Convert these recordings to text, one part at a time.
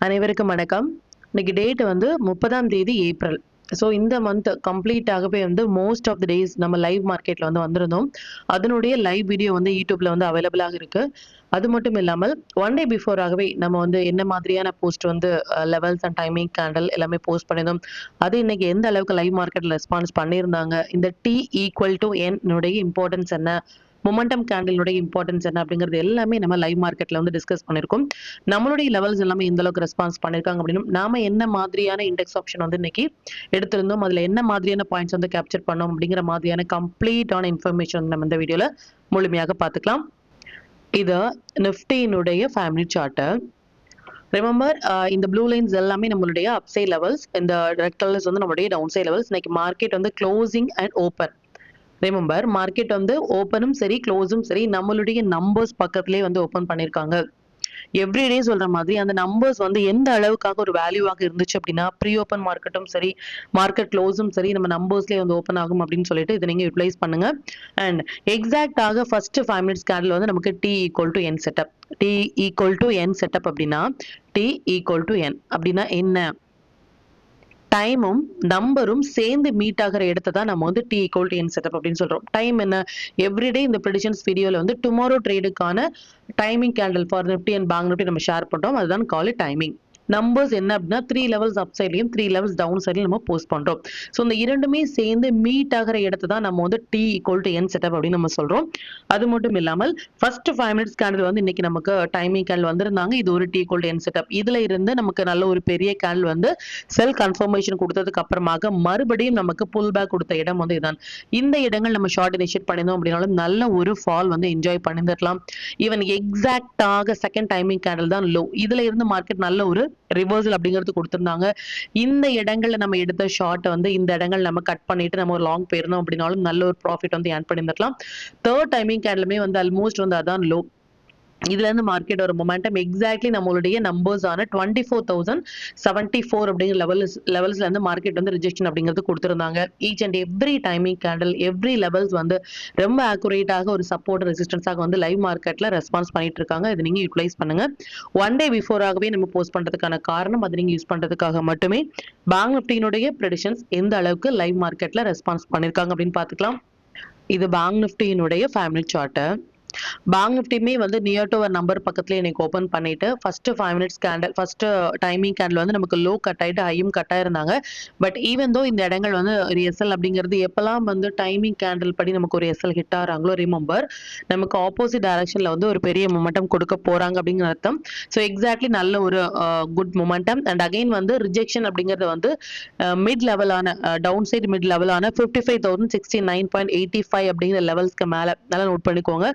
அனைவருக்கும் வணக்கம். இன்னைக்கு டேட் வந்து 30ஆம் தேதி ஏப்ரல். ஸோ இந்த மந்த் கம்ப்ளீட் ஆகவே வந்து மோஸ்ட் ஆஃப் த டேஸ் நம்ம லைவ் மார்க்கெட்ல வந்து வந்திருந்தோம். அதனுடைய லைவ் வீடியோ வந்து யூடியூப்ல வந்து அவைலபிளாக இருக்கு. அது மட்டும் இல்லாமல் ஒன் டே பிஃபோர் ஆகவே நம்ம வந்து என்ன மாதிரியான போஸ்ட் வந்து லெவல்ஸ் அண்ட் டைமிங் கேண்டல் எல்லாமே போஸ்ட் பண்ணியிருந்தோம். அது இன்னைக்கு எந்த அளவுக்கு லைவ் மார்க்கெட்ல ரெஸ்பான்ஸ் பண்ணியிருந்தாங்க, இந்த T ஈக்குவல் டு N உடைய இம்பார்ட்டன்ஸ் என்ன, மொமெண்டம் கேண்டிலுடைய இம்பார்ட்டன்ஸ் என்ன அப்படிங்கிறது எல்லாமே நம்ம லைவ் மார்க்கெட்ல வந்து டிஸ்கஸ் பண்ணியிருக்கோம். நம்மளுடைய லெவல்ஸ் எல்லாமே எந்த அளவுக்கு ரெஸ்பான்ஸ் பண்ணியிருக்காங்க அப்படின்னு நாம என்ன மாதிரியான இண்டெக்ஸ் ஆப்ஷன் வந்து இன்னைக்கு எடுத்திருந்தோம், அதுல என்ன மாதிரியான பாயிண்ட்ஸ் வந்து கேப்சர் பண்ணோம் அப்படிங்கிற மாதிரியான கம்ப்ளீட்டான இன்ஃபர்மேஷன் நம்ம இந்த வீடியோல முழுமையாக பார்த்துக்கலாம். இது நிஃப்டியினுடைய ஃபேமிலி சார்ட்டு. ரிமெம்பர், இந்த ப்ளூ லைன்ஸ் எல்லாமே நம்மளுடைய அப்சைட் லெவல்ஸ், இந்த ரெட் கலர்ஸ் வந்து நம்மளுடைய டவுன் சைட் லெவல்ஸ். இன்னைக்கு மார்க்கெட் வந்து closing and open. Remember, market வந்து ஓப்பனும் சரி க்ளோஸும் சரி நம்மளுடைய நம்பர்ஸ் பக்கத்திலே வந்து ஓப்பன் பண்ணியிருக்காங்க. எவ்ரிடே சொல்ற மாதிரி அந்த நம்பர்ஸ் வந்து எந்த அளவுக்காக ஒரு வேல்யூவாக இருந்துச்சு அப்படின்னா, ப்ரீ ஓப்பன் மார்க்கெட்டும் சரி மார்க்கெட் க்ளோஸும் சரி நம்ம நம்பர்ஸ்லேயே வந்து ஓப்பன் ஆகும் அப்படின்னு சொல்லிட்டு இதை நீங்க யூட்டிலைஸ் பண்ணுங்க. அண்ட் எக்ஸாக்டாக ஃபர்ஸ்ட் 5 மினிட்ஸ் கேண்டில் வந்து நமக்கு T equal to N setup. T equal to N setup அப்படின்னா T ஈக்குவல் டு N அப்படின்னா என்ன, டைமும் நம்பரும் சேர்ந்து மீட் ஆகிற இடத்தை தான் நம்ம வந்து T equal to N setup அப்படின்னு சொல்றோம். டைம் என்ன, எவ்ரிடே இந்த ப்ரெடிஷன்ஸ் வீடியோல வந்து டுமாரோ ட்ரேடுக்கான timing candle for Nifty and bank Nifty நம்ம ஷேர் பண்றோம். அதுதான் கால் இட் டைமிங். நம்பர்ஸ் என்ன அப்படின்னா 3 லெவல்ஸ் அப் சைட்லையும் 3 லெவல்ஸ் டவுன் சைட்லையும் நம்ம போஸ்ட் பண்றோம். ஸோ இந்த இரண்டுமே சேர்ந்து மீட் ஆகிற இடத்தை தான் நம்ம வந்து T equal to N setup அப்படின்னு நம்ம சொல்றோம். அது மட்டும் இல்லாமல் ஃபர்ஸ்ட் 5 மினிட்ஸ் கேண்டில் வந்து இன்னைக்கு நமக்கு டைமிங் கேண்டில் வந்திருந்தாங்க. இது ஒரு T equal to N setup. இதுல இருந்து நமக்கு நல்ல ஒரு பெரிய கேண்டில் வந்து செல் கன்ஃபர்மேஷன் கொடுத்ததுக்கு அப்புறமாக மறுபடியும் நமக்கு புல் பேக் கொடுத்த இடம் வந்து இதான். இந்த இடங்கள் நம்ம ஷார்ட் இனிஷியேட் பண்ணியிருந்தோம் அப்படின்னாலும் நல்ல ஒரு ஃபால் வந்து என்ஜாய் பண்ணிருக்கலாம். ஈவன் எக்ஸாக்டாக செகண்ட் டைமிங் கேண்டில் தான் லோ. இதுல இருந்து மார்க்கெட் நல்ல ஒரு ரிவர்சல் அப்படிங்கிறது கொடுத்திருந்தாங்க. இந்த இடங்கள்ல நம்ம எடுத்த ஷார்ட் வந்து இந்த இடங்கள் நம்ம கட் பண்ணிட்டு நம்ம ஒரு லாங் போயிருந்தோம் அப்படின்னாலும் நல்ல ஒரு ப்ராஃபிட் வந்து ஏர்ன் பண்ணிருக்கலாம். தேர்ட் டைமிங் கேண்டிலுமே வந்து ஆல்மோஸ்ட் வந்து அதான் லோ. இதுல இருந்து மார்க்கெட் ஒரு மொமெண்டம் எக்ஸாக்ட்லி நம்மளுடைய நம்பர்ஸ் ஆன 24,074 அப்படிங்கிற லெவல்ஸ்ல இருந்து மார்க்கெட் வந்து ரிஜெக்ஷன் அப்படிங்கிறது கொடுத்திருந்தாங்க. Each and every timing candle every levels வந்து ரொம்ப ஆக்குரேட்டாக ஒரு சப்போர்ட் ரெசிஸ்டன்ஸாக வந்து லைவ் மார்க்கெட்ல ரெஸ்பான்ஸ் பண்ணிட்டு இருக்காங்க. இதை நீங்க யூட்டிலைஸ் பண்ணுங்க. ஒன் டே பிஃபோராகவே நம்ம போஸ்ட் பண்றதுக்கான காரணம் அதை நீங்க யூஸ் பண்றதுக்காக மட்டுமே. பேங்க் நிஃப்டியினுடைய ப்ரெடிஷன்ஸ் எந்த அளவுக்கு லைவ் மார்க்கெட்ல ரெஸ்பான்ஸ் பண்ணிருக்காங்க அப்படின்னு பாத்துக்கலாம். இது பேங்க் நிஃப்டியினுடைய ஃபேமிலி சார்ட்டு. பேங்க் நிஃப்டியுமே வந்து நியர் டு ஒரு நம்பர் பக்கத்துல எனக்கு ஓப்பன் பண்ணிட்டு first 5 minutes candle first timing candle வந்து நமக்கு லோ கட் ஆயிட்டு ஹையும் கட் ஆயிருந்தாங்க. பட் ஈவன் தோ இந்த இடங்கள் வந்து ஒரு எஸ்எல் அப்படிங்கிறது எப்பெல்லாம் வந்து டைமிங் கேண்டில் படி நமக்கு ஒரு எஸ்எல் ஹிட் ஆகிறாங்களோ ரிமெம்பர் நமக்கு ஆப்போசிட் டைரக்ஷன்ல வந்து ஒரு பெரிய மொமெண்டம் கொடுக்க போறாங்க அப்படிங்கிற அர்த்தம். ஸோ எக்ஸாக்ட்லி நல்ல ஒரு குட் மொமெண்டம். அண்ட் அகைன் வந்து ரிஜெக்ஷன் அப்படிங்கிறது வந்து மிட் லெவலான டவுன் சைட் மிட் லெவலான 55,069.85 அப்படிங்கிற லெவல்ஸ்க்கு மேல நல்லா நோட் பண்ணிக்கோங்க.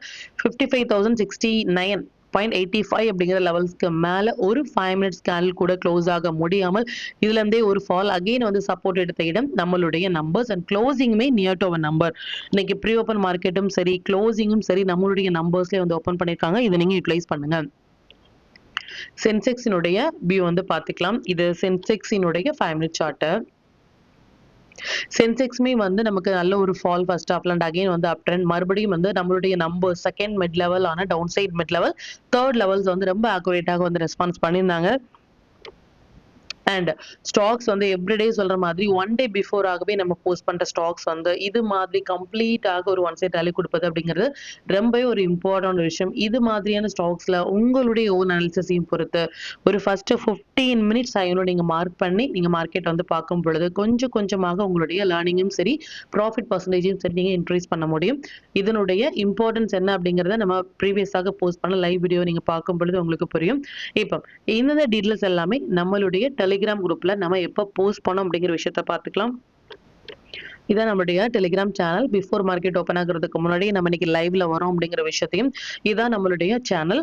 55,069.85 அப்படிங்கிற லெவல்ஸ்க்கு மேல ஒரு 5 மினிட்ஸ் கேண்டில் கூட க்ளோஸ் ஆக முடியாமல் இதுல இருந்தே ஒரு ஃபால் அகைன் வந்து சப்போர்ட் எடுத்த இடம் நம்மளுடைய நம்பர்ஸ் அண்ட் க்ளோசிங்குமே நியர் டு அவர் நம்பர். இன்னைக்கு ப்ரீ ஓப்பன் மார்க்கெட்டும் சரி க்ளோசிங்கும் சரி நம்மளுடைய நம்பர்ஸ்லேயே வந்து ஓப்பன் பண்ணியிருக்காங்க. இதை நீங்க யூட்டிலைஸ் பண்ணுங்க. சென்செக்ஸினுடைய வியூ வந்து பார்த்துக்கலாம். இது சென்செக்ஸினுடைய 5 மினிட் சார்ட்டு. சென்செக்ஸ்மே வந்து நமக்கு நல்ல ஒரு ஃபால் ஃபர்ஸ்ட் ஆஃப்ல அண்ட் அகைன் வந்து அப் ட்ரெண்ட் மறுபடியும் வந்து நம்மளுடைய நம்பர் செகண்ட் மிட் லெவல் ஆன down side mid level third levels வந்து ரொம்ப ஆக்குரேட்டாக வந்து ரெஸ்பான்ஸ் பண்ணியிருந்தாங்க. அண்ட் ஸ்டாக்ஸ் வந்து எவ்ரிடே சொல்ற மாதிரி ஒன் டே பிஃபோர் ஆகவே நம்ம போஸ்ட் பண்ற ஸ்டாக்ஸ் வந்து இது மாதிரி கம்ப்ளீட்டாக ஒரு ஒன் சைட் ரேலி கொடுப்பது அப்படிங்கிறது ரொம்பவே ஒரு இம்பார்ட்டன்ட் விஷயம். இது மாதிரியான ஸ்டாக்ஸ்ல உங்களுடைய ஓன் அனாலிசிஸையும் பொறுத்து ஒரு ஃபர்ஸ்ட் 15 மினிட்ஸ் ஆகியும் நீங்க மார்க் பண்ணி நீங்க மார்க்கெட் வந்து பார்க்கும் பொழுது கொஞ்சம் கொஞ்சமாக உங்களுடைய லேர்னிங்கும் சரி ப்ராஃபிட் பர்சன்டேஜும் சரி நீங்க இன்க்ரீஸ் பண்ண முடியும். இதனுடைய இம்பார்ட்டன்ஸ் என்ன அப்படிங்கிறத நம்ம ப்ரீவியஸாக போஸ்ட் பண்ண லைவ் வீடியோ நீங்க பார்க்கும் பொழுது உங்களுக்கு புரியும். இப்போ இந்த டீடைல்ஸ் எல்லாமே நம்மளுடைய டெலிகிராம் குரூப்ல நம்ம எப்போ போஸ்ட் பண்ணோம் அப்படிங்கிற விஷயத்த பார்த்துக்கலாம். இதான் நம்மளுடைய Telegram channel. Before market open ஆகுறதுக்கு முன்னாடி நம்ம இன்னைக்கு லைவ்ல வரோம் அப்படிங்கிற விஷயத்தையும் இதான் நம்மளுடைய சேனல்.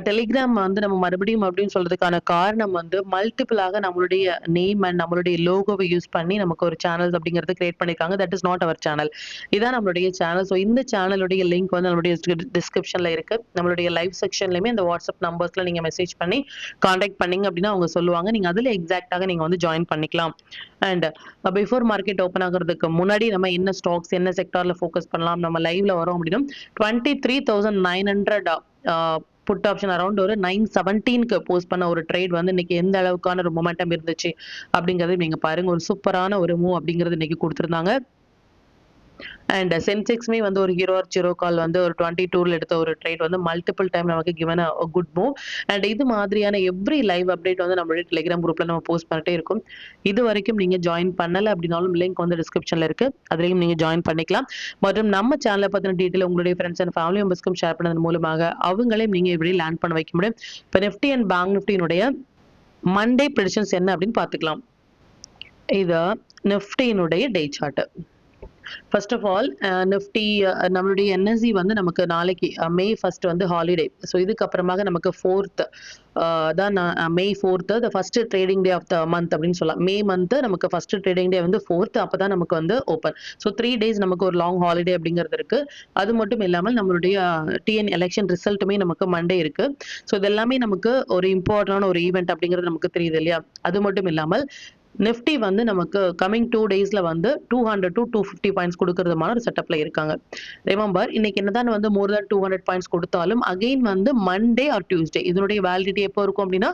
டெலிகிராம் வந்து நம்ம மறுபடியும் அப்படின்னு சொல்றதுக்கான காரணம் வந்து மல்டிபிளாக நம்மளுடைய நேம் அண்ட் நம்மளுடைய லோகோவை யூஸ் பண்ணி நமக்கு ஒரு சேனல்ஸ் அப்படிங்கிறது கிரியேட் பண்ணிருக்காங்க. That is not our channel. இதான் நம்மளுடைய சேனல். ஸோ இந்த சேனலுடைய லிங்க் வந்து நம்மளுடைய டிஸ்கிரிப்ஷன்ல இருக்கு. நம்மளுடைய லைவ் செக்ஷன்லயுமே இந்த வாட்ஸ்அப் நம்பர்ஸ்ல நீங்க மெசேஜ் பண்ணி கான்டாக்ட் பண்ணீங்க அப்படின்னா அவங்க சொல்லுவாங்க. நீங்க அதுல எக்ஸாக்டாக நீங்க வந்து ஜாயின் பண்ணிக்கலாம். அண்ட் பிஃபோர் மார்க்கெட் ஓப்பன் ஆகுறதுக்கு முன்னாடி நம்ம என்ன ஸ்டாக்ஸ் என்ன செக்டார்ல ஃபோக்கஸ் பண்ணலாம் நம்ம லைவ்ல வரோம் அப்படின்னா 23,900 புட் ஆப்ஷன் அரௌண்ட் ஒரு 917க்கு போஸ்ட் பண்ண ஒரு ட்ரேட் வந்து இன்னைக்கு எந்த அளவுக்கான ஒரு மொமெண்டம் இருந்துச்சு அப்படிங்கறது நீங்க பாருங்க. ஒரு சூப்பரான ஒரு மூவ் அப்படிங்கறது இன்னைக்கு கொடுத்திருந்தாங்க. அண்ட் சென்செக்ஸ்மே வந்து ஒரு ஹீரோ ஆர் ஜீரோ கால் வந்து ஒரு 22ல எடுத்த ஒரு ட்ரேட் வந்து மல்டிபிள் டைம் நமக்கு given a good move. And இது மாதிரியான எவ்ரி லைவ் அப்டேட் வந்து நம்மளுடைய டெலிகிராம் குரூப்ல நம்ம போஸ்ட் பண்ணிட்டே இருக்கும். இது வரைக்கும் நீங்க ஜாயின் பண்ணல அப்படின்னாலும் லிங்க் வந்து டிஸ்கிரிப்ஷன்ல இருக்கு. அதுலயும் நீங்க ஜாயின் பண்ணிக்கலாம். மற்றும் நம்ம சேனலை பத்தின டீட்டெயில் உங்களுடைய ஃப்ரெண்ட்ஸ் அண்ட் ஃபேமிலி மெம்பர்ஸ்க்கும் ஷேர் பண்ணதன் மூலமாக அவங்களையும் நீங்க இப்படி லேண்ட் பண்ண வைக்க முடியும். இப்போ நிஃப்டி அண்ட் பேங்க் நிஃப்டியினுடைய மண்டே ப்ரெடிக்ஷன்ஸ் என்ன அப்படின்னு பார்த்துக்கலாம். இது நிஃப்டியினுடைய day chart. First of all Nifty நம்மளுடைய என்எஸ்சி வந்து நமக்கு நாளைக்கு மே 1 வந்து ஹாலிடே. ஸோ இதுக்கப்புறமாக நமக்கு 4th தான் May 4th the first trading day of the month அப்படின்னு சொல்லலாம். மே மந்த் நமக்கு ஃபர்ஸ்ட் ட்ரேடிங் டே வந்து 4th, அப்பதான் நமக்கு வந்து ஓப்பன். ஸோ 3 days நமக்கு ஒரு லாங் ஹாலிடே அப்படிங்கிறது இருக்கு. அது மட்டும் இல்லாமல் நம்மளுடைய டிஎன் எலெக்ஷன் ரிசல்ட்டுமே நமக்கு மண்டே இருக்கு. ஸோ இது எல்லாமே நமக்கு ஒரு இம்பார்ட்டன்டான ஒரு ஈவெண்ட் அப்படிங்கிறது நமக்கு தெரியுது இல்லையா? அது மட்டும் இல்லாமல் நிஃப்டி வந்து நமக்கு கமிங் 2 daysல வந்து 200 to 250 பாயிண்ட்ஸ் கொடுக்கறதுமான ஒரு செட்டப்ல இருக்காங்க. ரிமெம்பர் இன்னைக்கு என்னதான் வந்து மோர் தேன் 200 பாயிண்ட்ஸ் கொடுத்தாலும் அகைன் வந்து மண்டே ஆர் டியூஸ்டே இதனுடைய வேலிடிட்டி எப்போ இருக்கும் அப்படின்னா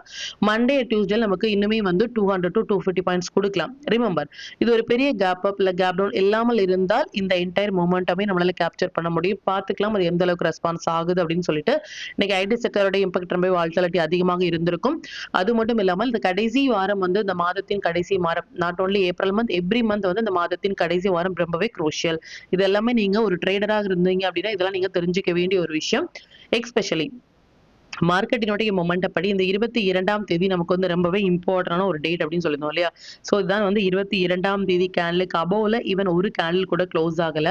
மண்டே டியூஸ்டே நமக்கு இன்னுமே வந்து 200 to 250 பாயிண்ட்ஸ் கொடுக்கலாம். ரிமெம்பர் இது ஒரு பெரிய கேப் அப் இல்ல கேப் டவுன் இல்லாமல் இருந்தால் இந்த என்டையர் மொமெண்டமே நம்மளால கேப்சர் பண்ண முடியும். பார்த்துக்கலாம் அது எந்த அளவுக்கு ரெஸ்பான்ஸ் ஆகுது அப்படின்னு சொல்லிட்டு. இன்னைக்கு ஐடி செக்டரோட இம்பாக்ட் ரொம்ப வால்டாலிட்டி அதிகமாக இருந்திருக்கும். அது மட்டும் இல்லாமல் இந்த கடைசி வாரம் வந்து இந்த மாதத்தின் கடைசி மாதம் not only April month every month வந்து இந்த மாதத்தின் கடைசி வாரம் ரொம்பவே குரூஷியல். இது எல்லாமே நீங்க ஒரு ட்ரேடராக இருந்தீங்க அப்படின்னா இதெல்லாம் நீங்க தெரிஞ்சுக்க வேண்டிய ஒரு விஷயம். எக்ஸ்பெஷலி மார்க்கெட்டினுடைய மொமெண்டம் படி இந்த 22ஆம் தேதி நமக்கு வந்து ரொம்பவே இம்பார்ட்டன்டான ஒரு டேட் அப்படின்னு சொல்லியிருந்தோம் இல்லையா? ஸோ இதுதான் வந்து 22ஆம் தேதி கேண்டலுக்கு அபோவ்ல ஈவன் ஒரு கேண்டில் கூட க்ளோஸ் ஆகல.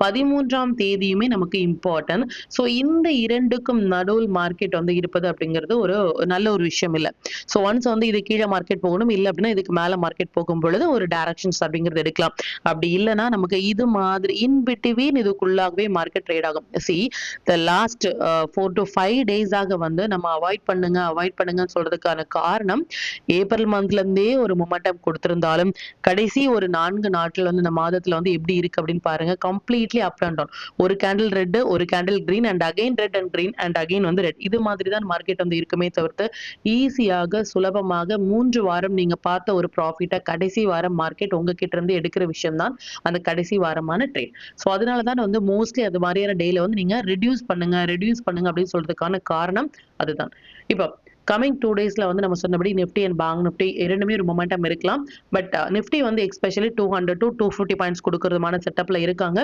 13ஆம் தேதியுமே நமக்கு இம்பார்ட்டன்ட். ஸோ இந்த இரண்டுக்கும் நடுவில் மார்க்கெட் வந்து இருப்பது அப்படிங்கிறது ஒரு நல்ல ஒரு விஷயம் இல்லை. ஸோ ஒன்ஸ் வந்து இது கீழே மார்க்கெட் போகணும், இல்லை அப்படின்னா இதுக்கு மேலே மார்க்கெட் போகும் பொழுது ஒரு டைரக்ஷன்ஸ் அப்படிங்கிறது எடுக்கலாம். அப்படி இல்லைன்னா நமக்கு இது மாதிரி இன் பிட்வீன் இதுக்குள்ளாகவே மார்க்கெட் ட்ரேட் ஆகும். சி த லாஸ்ட் 4 to 5 டேஸாக வந்து நம்ம அவாய்ட் பண்ணுங்கன்னு சொல்றதுக்கான காரணம் ஏப்ரல் மந்த்ல இருந்தே ஒரு மொமெண்டம் கொடுத்திருந்தாலும் கடைசி ஒரு 4 நாட்கள் வந்து இந்த மாதத்துல வந்து எப்படி இருக்கு அப்படின்னு பாருங்க. Completely up and down. ஒரு கேண்டில் ரெட், ஒரு candle green and again red and green and again வந்து ரெட். இது மாதிரி தான் மார்க்கெட் வந்து இருக்குமே தவிர்த்து ஈஸியாக சுலபமாக 3 வாரம் நீங்க பார்த்த ஒரு ப்ராஃபிட்டை கடைசி வாரம் மார்க்கெட் உங்ககிட்ட இருந்து எடுக்கிற விஷயம் தான் அந்த கடைசி வாரமான ட்ரேட். ஸோ அதனாலதான் வந்து மோஸ்ட்லி அது மாதிரியான டேல வந்து நீங்க ரெடியூஸ் பண்ணுங்க அப்படின்னு சொல்றதுக்கான காரணம் அதுதான். இப்போ கமிங் 2 daysல வந்து நம்ம சொன்னபடி நிஃப்டி அண்ட் பேங்க் நிஃப்டி இரண்டுமே ஒரு மொமெண்டம் இருக்கலாம். பட் நிஃப்டி வந்து எக்ஸ்பெஷலி 200 to 250 பாயிண்ட்ஸ் கொடுக்கறதுமான செட்டப்ல இருக்காங்க.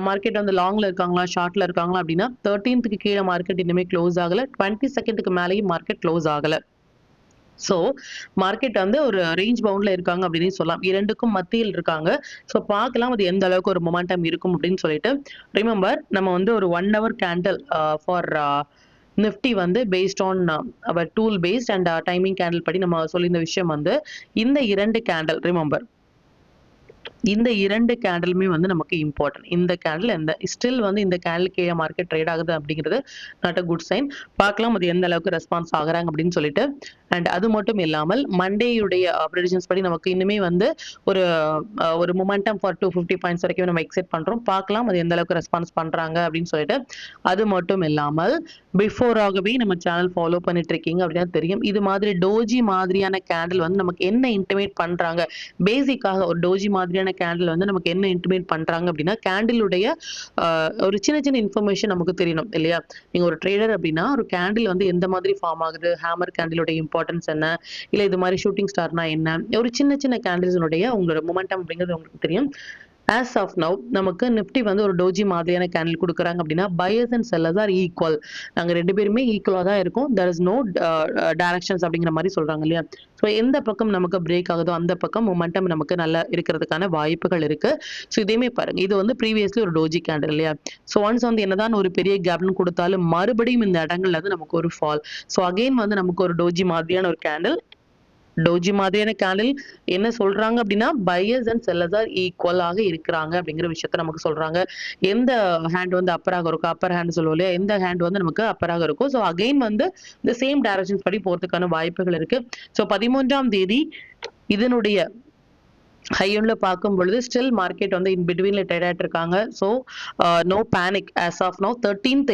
மார்க்கெட் வந்து லாங்ல இருக்காங்களா ஷார்ட்ல இருக்காங்களா அப்படின்னா 13th கீழே மார்க்கெட் இன்னுமே க்ளோஸ் ஆகல. 22nd மேலேயும் மார்க்கெட் க்ளோஸ் ஆகல. ஸோ மார்க்கெட் வந்து ஒரு ரேஞ்ச் பவுண்ட்ல இருக்காங்க அப்படின்னு சொல்லலாம். இரண்டுக்கும் மத்தியில் இருக்காங்க. ஸோ பார்க்கலாம் அது எந்த அளவுக்கு ஒரு மொமெண்டம் இருக்கும் அப்படின்னு சொல்லிட்டு. ரிமெம்பர் நம்ம வந்து ஒரு 1 hour கேண்டில் ஃபார் நிஃப்டி வந்து based on our tool based and timing candle படி நம்ம சொல்லியிருந்த விஷயம் வந்து இந்த 2 கேண்டில் ரிமெம்பர் இந்த 2 கேண்டலுமே வந்து நமக்கு இம்பார்ட்டன்ட். இந்த கேண்டில் எந்த ஸ்டில் வந்து இந்த கேண்டில் கீழே மார்க்கெட் ட்ரேட் ஆகுது அப்படிங்கிறது நாட் அ குட் சைன். பார்க்கலாம் அது எந்த அளவுக்கு ரெஸ்பான்ஸ் ஆகுறாங்க அப்படின்னு சொல்லிட்டு. அண்ட் அது மட்டும் இல்லாமல் மண்டேயுடைய ப்ரெடிக்ஷன்ஸ் படி நமக்கு இன்னுமே வந்து ஒரு ஒரு மொமெண்டம் ஃபார் 250 பாயிண்ட்ஸ் வரைக்கும் நம்ம எக்ஸெப்ட் பண்றோம். பார்க்கலாம் அது எந்த அளவுக்கு ரெஸ்பான்ஸ் பண்றாங்க அப்படின்னு சொல்லிட்டு. அது மட்டும் இல்லாமல் பிஃபோராகவே நம்ம சேனல் ஃபாலோ பண்ணிட்டு இருக்கீங்க அப்படின்னா தெரியும். இது மாதிரி டோஜி மாதிரியான கேண்டில் வந்து நமக்கு என்ன இன்டிமேட் பண்றாங்க, பேசிக்காக ஒரு டோஜி மாதிரியான கேண்டில் வந்து நமக்கு என்ன இன்டிமேட் பண்றாங்க அப்படின்னா கேண்டிலுடைய ஒரு சின்ன சின்ன இன்ஃபர்மேஷன் நமக்கு தெரியணும் இல்லையா? நீங்க ஒரு ட்ரேடர் அப்படின்னா ஒரு கேண்டில் வந்து எந்த மாதிரி ஃபார்ம் ஆகுது, ஹேமர் கேண்டிலோட இம்பார்ட்டன்ஸ் என்ன, இல்ல இது மாதிரி ஷூட்டிங் ஸ்டார்னா என்ன, ஒரு சின்ன சின்ன கேண்டில்ஸுடைய உங்களோட மொமெண்டம் அப்படிங்கிறது உங்களுக்கு தெரியும். ஆஸ் ஆஃப் நவ் நமக்கு நிஃப்டி வந்து ஒரு டோஜி மாதிரியான கேண்டில் கொடுக்குறாங்க அப்படின்னா buyers and sellers are equal. நாங்கள் 2 பேருமே ஈக்குவலாக தான் இருக்கும். தெர் இஸ் நோ டைரக்ஷன்ஸ் அப்படிங்கிற மாதிரி சொல்றாங்க இல்லையா? ஸோ எந்த பக்கம் நமக்கு பிரேக் ஆகுதோ அந்த பக்கம் மொமெண்டம் நமக்கு நல்லா இருக்கிறதுக்கான வாய்ப்புகள் இருக்கு. ஸோ இதையுமே பாருங்க, இது வந்து ப்ரீவியஸ்லி ஒரு டோஜி கேண்டில் இல்லையா? ஸோ ஒன்ஸ் வந்து என்னதான் ஒரு பெரிய கேப்னு கொடுத்தாலும் மறுபடியும் இந்த இடங்கள்ல வந்து நமக்கு ஒரு ஃபால். ஸோ அகெயின் வந்து நமக்கு ஒரு டோஜி மாதிரியான ஒரு கேண்டில் என்ன சொல்றாங்க அப்படின்னா பையர்ஸ் அண்ட் செல்லர்ஸ் ஆர் ஈக்குவலாக இருக்கிறாங்க அப்படிங்கிற விஷயத்த நமக்கு சொல்றாங்க. எந்த ஹேண்ட் வந்து அப்பராக இருக்கும், அப்பர் ஹேண்ட் சொல்லுவோம் இல்லையா, எந்த ஹேண்ட் வந்து நமக்கு அப்பராக இருக்கும். ஸோ அகைன் வந்து இந்த சேம் டைரக்ஷன்ஸ் படி போறதுக்கான வாய்ப்புகள் இருக்கு. ஸோ 13ஆம் தேதி இதனுடைய ஹையன்ல பார்க்கும் பொழுது ஸ்டில் மார்க்கெட் வந்து இன் பிட்வீன்ல ட்ரேட் ஆயிட்டு இருக்காங்க. So no panic as of now 13th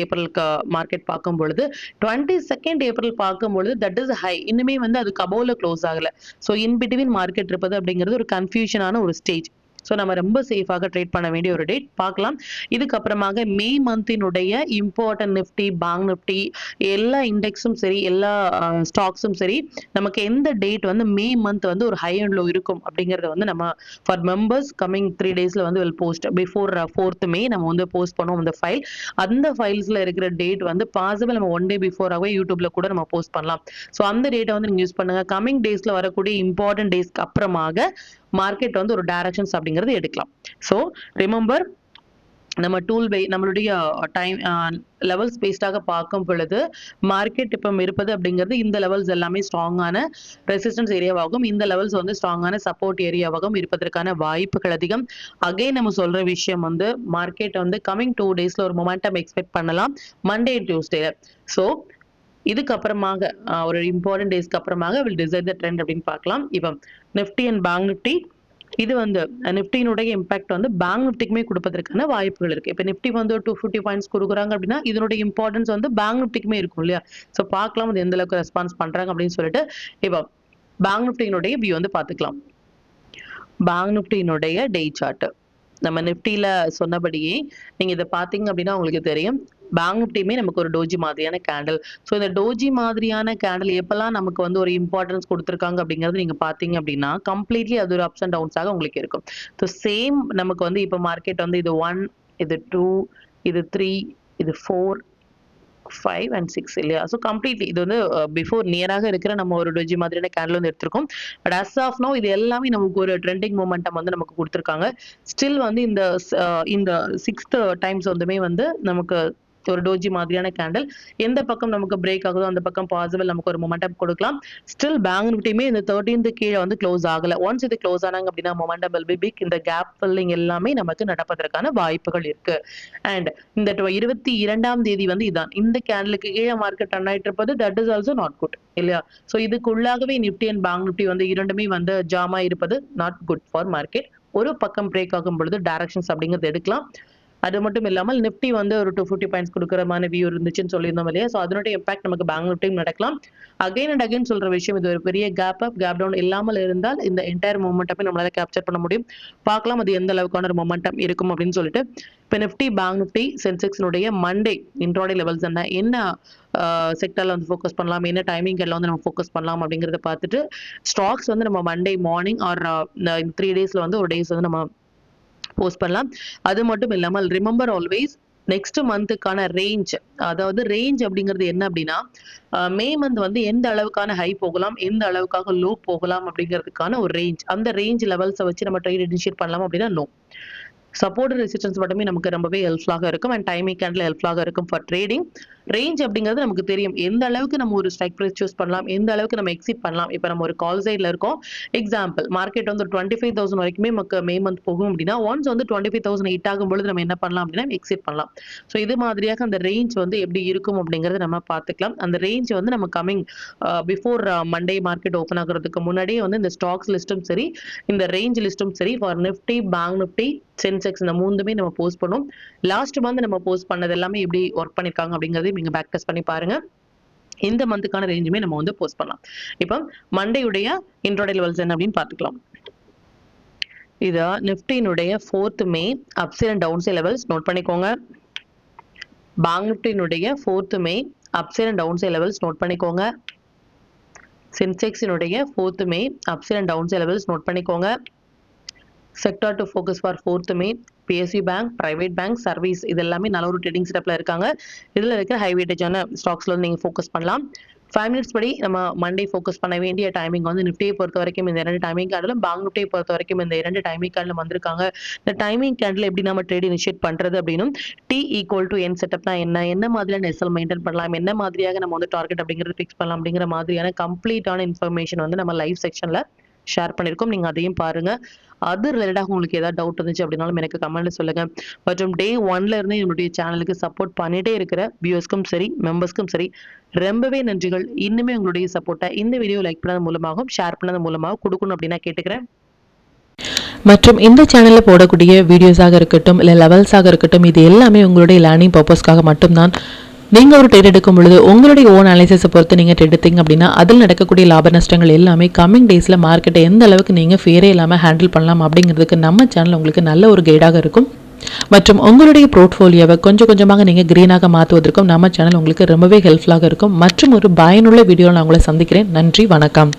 ஏப்ரலுக்கு மார்க்கெட் பார்க்கும் பொழுது 22nd ஏப்ரல் பார்க்கும் பொழுது தட் இஸ் ஹை. இன்னுமே வந்து அது கபோல க்ளோஸ் ஆகல. ஸோ இன் பிட்வீன் மார்க்கெட் இருப்பது அப்படிங்கிறது ஒரு கன்ஃபியூஷனான ஒரு ஸ்டேஜ். ஸோ நம்ம ரொம்ப சேஃபாக ட்ரேட் பண்ண வேண்டிய ஒரு டேட் பார்க்கலாம். இதுக்கப்புறமாக மே மந்தினுடைய இம்பார்ட்டன்ட் நிஃப்டி, பேங்க் நிஃப்டி எல்லா இண்டெக்ஸும் சரி, எல்லா ஸ்டாக்ஸும் சரி, நமக்கு எந்த டேட் வந்து மே மந்த் வந்து ஒரு ஹை அண்ட் லோ இருக்கும் அப்படிங்கறத வந்து நம்ம ஃபார் மெம்பர்ஸ் கமிங் 3 டேஸ்ல வந்து வில் போஸ்ட் பிஃபோர் 4th மே நம்ம வந்து போஸ்ட் பண்ணுவோம் அந்த ஃபைல். அந்த ஃபைல்ஸ்ல இருக்கிற டேட் வந்து பாசிபிள் நம்ம 1 டே பிஃபோராகவே யூடியூப்ல கூட நம்ம போஸ்ட் பண்ணலாம். ஸோ அந்த டேட்டை வந்து நீங்க யூஸ் பண்ணுங்க. கமிங் டேஸ்ல வரக்கூடிய இம்பார்ட்டன்ட் டேஸ்க்கு அப்புறமாக மார்க்கெட் வந்து ஒரு டைரக்ஷன்ஸ் அப்படிங்கிறது எடுக்கலாம். ஸோ ரிமெம்பர், நம்ம நம்மளுடைய டைம் லெவல்ஸ் பேஸ்டாக பார்க்கும் பொழுது மார்க்கெட் இப்போ இருப்பது அப்படிங்கிறது இந்த லெவல்ஸ் எல்லாமே ஸ்ட்ராங்கான ரெசிஸ்டன்ஸ் ஏரியாவாகும். இந்த லெவல்ஸ் வந்து ஸ்ட்ராங்கான சப்போர்ட் ஏரியாவாகவும் இருப்பதற்கான வாய்ப்புகள் அதிகம். அகைன் நம்ம சொல்ற விஷயம் வந்து மார்க்கெட் வந்து கமிங் 2 டேஸ்ல ஒரு மொமெண்டம் எக்ஸ்பெக்ட் பண்ணலாம், மண்டே டியூஸ்டே. ஸோ இதுக்கப்புறமாக ஒரு இம்பார்ட்டன்ட் டேஸ்க்கு அப்புறமாக வில் டிசைட் த ட்ரெண்ட் அப்படின்னு பார்க்கலாம். இப்போ நிஃப்டி அண்ட் பேங்க் நிஃப்டி, இது வந்து நிஃப்டியினுடைய இம்பாக்ட் வந்து பேங்க் நிஃப்டிக்குமே கொடுப்பதற்கான வாய்ப்புகள் இருக்கு. இப்போ நிஃப்டி வந்து 250 பாயிண்ட்ஸ் கொடுக்குறாங்க அப்படின்னா இதனுடைய இம்பார்ட்டன்ஸ் வந்து பேங்க் நிஃப்டிக்குமே இருக்கும் இல்லையா? ஸோ பார்க்கலாம் அது எந்த அளவுக்கு ரெஸ்பான்ஸ் பண்றாங்க அப்படின்னு சொல்லிட்டு. இப்போ பேங்க் நிஃப்டியினுடைய வியூ வந்து பார்த்துக்கலாம். பேங்க் நிஃப்டியினுடைய டே சார்ட் நம்ம நிஃப்டியில சொன்னபடியே நீங்க இதை பார்த்தீங்க அப்படின்னா உங்களுக்கு தெரியும். பேங்க் நிஃப்டியுமே நமக்கு ஒரு டோஜி மாதிரியான கேண்டில். ஸோ இந்த டோஜி மாதிரியான கேண்டில் எப்பெல்லாம் நமக்கு வந்து ஒரு இம்பார்ட்டன்ஸ் கொடுத்துருக்காங்க அப்படிங்கிறது நீங்க பார்த்தீங்க அப்படின்னா கம்ப்ளீட்லி அது ஒரு அப்ஸ் அண்ட் டவுன்ஸாக உங்களுக்கு இருக்கும். ஸோ சேம் நமக்கு வந்து இப்போ மார்க்கெட் வந்து இது 1, இது 2, இது 3, இது 4, 5 and 6 இல்லையா? ஸோ கம்ப்ளீட்லி இது வந்து பிஃபோர் நியராக இருக்கிற நம்ம ஒரு டோஜி மாதிரியான கேண்டில் வந்து எடுத்திருக்கோம். பட் அஸ் ஆஃப் நோ இது எல்லாமே நமக்கு ஒரு ட்ரெண்டிங் மூமெண்டம் வந்து நமக்கு கொடுத்துருக்காங்க. ஸ்டில் வந்து இந்த 6th டைம்ஸ் வந்துமே வந்து நமக்கு ஒரு டோஜி மாதிரியான கேண்டில் எந்த பக்கம் நமக்கு பிரேக் ஆகுதோ அந்த பக்கம் பாசிபிள் நமக்கு ஒரு மொமெண்டம் கொடுக்கலாம். ஸ்டில் பேங்க் நிஃப்டியுமே இந்த 13th கீழே வந்து க்ளோஸ் ஆகல. ஒன்ஸ் இது க்ளோஸ் ஆனாங்க அப்படின்னா மொமெண்டம் வில் பி பிக். இந்த கேப் ஃபில்லிங் எல்லாமே நமக்கு நடப்பதற்கான வாய்ப்புகள் இருக்கு. அண்ட் இந்த 22ஆம் தேதி வந்து இதான் இந்த கேண்டலுக்கு கீழே மார்க்கெட் ரன் ஆயிட்டு இருப்பது that is also not good இல்லையா? ஸோ இதுக்குள்ளாகவே நிஃப்டி அண்ட் பேங்க் நிஃப்டி வந்து இரண்டுமே வந்து ஜாமா இருப்பது நாட் குட் ஃபார் மார்க்கெட். ஒரு பக்கம் பிரேக் ஆகும் பொழுது டைரக்ஷன்ஸ் அப்படிங்கிறது எடுக்கலாம். அது மட்டும் இல்லாமல் நிஃப்டி வந்து ஒரு 250 பாயிண்ட்ஸ் கொடுக்குற மாதிரி வியூ இருந்துச்சுன்னு சொல்லியிருந்தோம் இல்லையா? ஸோ அதனுடைய இம்பாக்ட் நமக்கு பேங்க் நிஃப்டியும் நடக்கலாம். அகைன் அண்ட் அகைன் சொல்ற விஷயம், இது ஒரு பெரிய கேப் அப் கேப் டவுன் இல்லாமல் இருந்தால் இந்த என்டையர் மொமெண்டமே நம்மளால கேப்சர் பண்ண முடியும். பார்க்கலாம் அது எந்த அளவுக்கான ஒரு மொமெண்டம் இருக்கும் அப்படின்னு சொல்லிட்டு. இப்போ நிஃப்டி, பேங்க் நிஃப்டி, சென்செக்ஸினுடைய மண்டே இன்ட்ராடே லெவல்ஸ் என்ன செக்டர்ல வந்து ஃபோக்கஸ் பண்ணலாம், என்ன டைமிங் எல்லாம் வந்து நம்ம ஃபோக்கஸ் பண்ணலாம் அப்படிங்கிறத பார்த்துட்டு ஸ்டாக்ஸ் வந்து நம்ம மண்டே மார்னிங் ஆர் 3 டேஸ்ல வந்து ஒரு டேஸ் வந்து நம்ம போஸ்ட் பண்ணலாம். அது மட்டும் இல்லாமல் ரிமெம்பர் ஆல்வேஸ் நெக்ஸ்ட் மந்த்துக்கான ரேஞ்ச், அதாவது ரேஞ்ச் அப்படிங்கிறது என்ன அப்படின்னா மே மந்த் வந்து எந்த அளவுக்கான ஹை போகலாம், எந்த அளவுக்காக லோ போகலாம் அப்படிங்கிறதுக்கான ஒரு ரேஞ்ச். அந்த ரேஞ்ச் லெவல்ஸை வச்சு நம்ம ட்ரேட் இனிஷியேட் பண்ணலாம் அப்படின்னா நோ. சப்போர்ட் ரெசிஸ்டன்ஸ் மட்டுமே நமக்கு ரொம்பவே ஹெல்ப்ஃபுல்லாக இருக்கும் அண்ட் டைமிங் கேண்டில் ஹெல்ப்ஃபுல்லாக இருக்கும் ஃபார் ட்ரேடிங். ரேஞ்ச் அப்படிங்கிறது நமக்கு தெரியும் எந்த அளவுக்கு நம்ம ஒரு ஸ்ட்ரைக் ப்ரைஸ் சூஸ் பண்ணலாம், எந்த அளவுக்கு நம்ம எக்ஸிட் பண்ணலாம். இப்போ நம்ம ஒரு கால் சைடில் இருக்கோம், எக்ஸாம்பிள் மார்க்கெட் வந்து 25,000 வரைக்குமே நமக்கு மே மந்த் போகும் அப்படின்னா ஒன்ஸ் வந்து 25,000 ஹிட் ஆகும்பொழுது நம்ம என்ன பண்ணலாம் அப்படின்னா எக்ஸிட் பண்ணலாம். ஸோ இது மாதிரியாக அந்த ரேஞ்ச் வந்து எப்படி இருக்கும் அப்படிங்கிறத நம்ம பார்த்துக்கலாம். அந்த ரேஞ்ச் வந்து நம்ம coming before Monday market open ஆகுறதுக்கு முன்னாடியே வந்து இந்த ஸ்டாக்ஸ் லிஸ்ட்டும் சரி, இந்த ரேஞ்ச் லிஸ்ட்டும் சரி for Nifty, bank Nifty, Sensex இந்த மூணுமே நம்ம போஸ்ட் பண்ணோம். லாஸ்ட் மந்த் நம்ம போஸ்ட் பண்ணது எல்லாமே எப்படி ஒர்க் பண்ணிருக்காங்க அப்படிங்கறதையும் நீங்க பேக் டெஸ்ட் பண்ணி பாருங்க. இந்த மந்த்துக்கான ரேஞ்சுமே நம்ம வந்து போஸ்ட் பண்ணலாம். இப்போ மண்டேயுடைய இன்ட்ராடே லெவல்ஸ் என்ன அப்படின்னு பார்த்துக்கலாம். இது நிஃப்டியினுடைய 4th May upside and down side levels note பண்ணிக்கோங்க. பேங்க் நிஃப்டியினுடைய 4th May upside and down side levels note பண்ணிக்கோங்க. சென்செக்ஸினுடைய 4th May upside and down side levels note பண்ணிக்கோங்க. Sector to focus for 4th May PSU bank, private bank, service இது எல்லாமே நல்ல ஒரு trading செட்டப்ல இருக்காங்க. இதுல இருக்கிற ஹை வெயிட்டேஜான ஸ்டாக்ஸ்ல நீங்க ஃபோக்கஸ் பண்ணலாம். 5 மினிட்ஸ் படி நம்ம மண்டே ஃபோக்கஸ் பண்ண வேண்டிய டைமிங் வந்து நிஃப்டியை பொறுத்த வரைக்கும் இந்த 2 டைமிங் கேண்டிலும், பேங்க் நிஃப்டியை பொறுத்த வரைக்கும் இந்த 2 டைமிங் கேண்டிலும் வந்திருக்காங்க. இந்த டைமிங் கேண்டில் எப்படி நம்ம ட்ரேட் இனிஷியேட் பண்றது அப்படின்னும், T=N செட்டப்னா என்ன மாதிரியான எஸ்எல் மெயின்டைன் பண்ணலாம், என்ன மாதிரியாக நம்ம வந்து டார்கெட் அப்படிங்கிறது ஃபிக்ஸ் பண்ணலாம் அப்படிங்கிற மாதிரியான கம்ப்ளீட்டான இன்ஃபர்மேஷன் வந்து நம்ம லைவ் செக்ஷன்ல ஷேர் பண்ணியிருக்கோம். நீங்கள் அதையும் பாருங்கள். அது ரிலேட்டடாக உங்களுக்கு ஏதாவது டவுட் இருந்துச்சு அப்படின்னாலும் எனக்கு கமெண்ட்ல சொல்லுங்கள். மற்றும் டே 1ல இருந்து என்னுடைய சேனலுக்கு சப்போர்ட் பண்ணிட்டே இருக்கிற வியூவர்ஸ்க்கும் சரி, மெம்பர்ஸ்க்கும் சரி, ரொம்பவே நன்றிகள். இன்னுமே உங்களுடைய சப்போர்ட்டை இந்த வீடியோ லைக் பண்ணது மூலமாகவும் ஷேர் பண்ணது மூலமாகவும் கொடுக்கணும் அப்படின்னு நான் கேட்டுக்கிறேன். மற்றும் இந்த சேனலில் போடக்கூடிய வீடியோஸாக இருக்கட்டும், இல்லை லெவல்ஸாக இருக்கட்டும், இது எல்லாமே உங்களுடைய லேர்னிங் பர்பஸ்க்காக மட்டும்தான். நீங்கள் ஒரு ட்ரேட் எடுக்கும் பொழுது உங்களுடைய ஓன் அனாலிசிஸை பொறுத்து நீங்கள் ட்ரேட் எடுத்தீங்க அப்படின்னா அதில் நடக்கக்கூடிய லாப நஷ்டங்கள் எல்லாமே கம்மிங் டேஸில் மார்க்கெட்டை எந்த அளவுக்கு நீங்கள் ஃபேரே இல்லாமல் ஹேண்டில் பண்ணலாம் அப்படிங்கிறதுக்கு நம்ம சேனல் உங்களுக்கு நல்ல ஒரு கைடாக இருக்கும். மற்றும் உங்களுடைய போர்ட்ஃபோலியோவை கொஞ்சம் கொஞ்சமாக நீங்கள் க்ரீனாக மாற்றுவதற்கும் நம்ம சேனல் உங்களுக்கு ரொம்பவே ஹெல்ப்ஃபுல்லாக இருக்கும். மற்றும் ஒரு பயனுள்ள வீடியோவில் நான் உங்களை சந்திக்கிறேன். நன்றி, வணக்கம்.